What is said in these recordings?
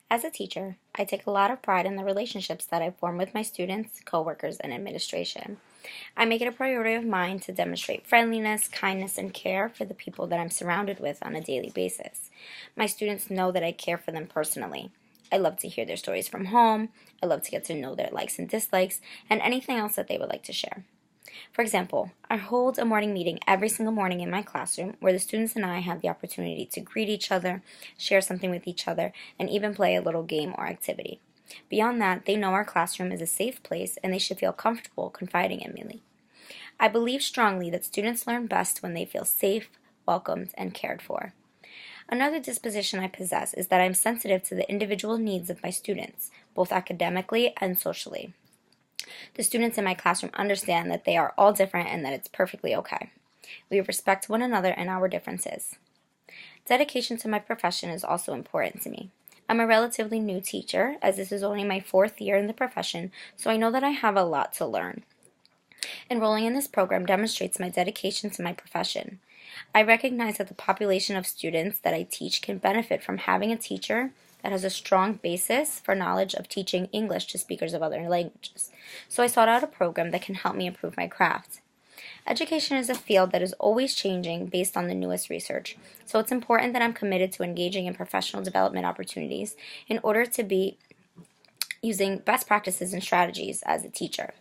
As a teacher, I take a lot of pride in the relationships that I form with my students, coworkers, and administration. I make it a priority of mine to demonstrate friendliness, kindness, and care for the people that I'm surrounded with on a daily basis. My students know that I care for them personally. I love to hear their stories from home. I love to get to know their likes and dislikes, and anything else that they would like to share. For example, I hold a morning meeting every single morning in my classroom where the students and I have the opportunity to greet each other, share something with each other, and even play a little game or activity. Beyond that, they know our classroom is a safe place and they should feel comfortable confiding in me. I believe strongly that students learn best when they feel safe, welcomed, and cared for. Another disposition I possess is that I'm sensitive to the individual needs of my students, both academically and socially. The students in my classroom understand that they are all different and that it's perfectly okay. We respect one another and our differences. Dedication to my profession is also important to me. I'm a relatively new teacher, as this is only my 4th year in the profession, so I know that I have a lot to learn. Enrolling in this program demonstrates my dedication to my profession. I recognize that the population of students that I teach can benefit from having a teacher that has a strong basis for knowledge of teaching English to speakers of other languages. So I sought out a program that can help me improve my craft. Education is a field that is always changing based on the newest research, so it's important that I'm committed to engaging in professional development opportunities in order to be using best practices and strategies as a teacher.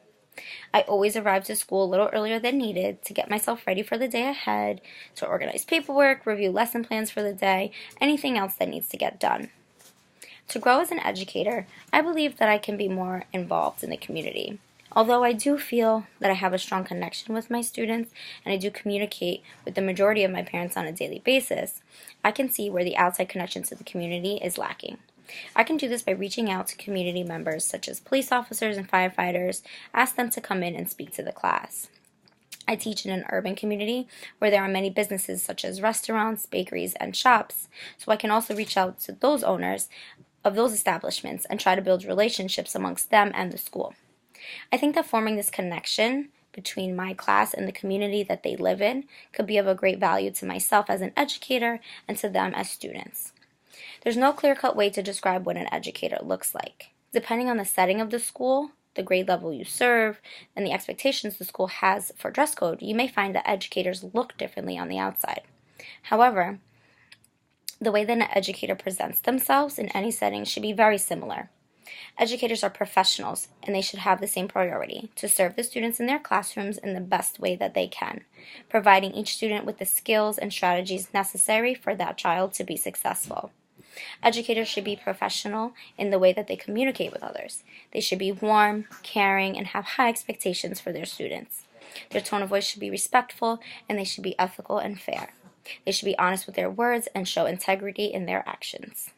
I always arrive to school a little earlier than needed to get myself ready for the day ahead, to organize paperwork, review lesson plans for the day, anything else that needs to get done. To grow as an educator, I believe that I can be more involved in the community. Although I do feel that I have a strong connection with my students and I do communicate with the majority of my parents on a daily basis, I can see where the outside connection to the community is lacking. I can do this by reaching out to community members such as police officers and firefighters, ask them to come in and speak to the class. I teach in an urban community where there are many businesses such as restaurants, bakeries, and shops, so I can also reach out to those owners of those establishments and try to build relationships amongst them and the school. I think that forming this connection between my class and the community that they live in could be of a great value to myself as an educator and to them as students. There's no clear-cut way to describe what an educator looks like. Depending on the setting of the school, the grade level you serve, and the expectations the school has for dress code, you may find that educators look differently on the outside. However, the way that an educator presents themselves in any setting should be very similar. Educators are professionals, and they should have the same priority, to serve the students in their classrooms in the best way that they can, providing each student with the skills and strategies necessary for that child to be successful. Educators should be professional in the way that they communicate with others. They should be warm, caring, and have high expectations for their students. Their tone of voice should be respectful, and they should be ethical and fair. They should be honest with their words and show integrity in their actions.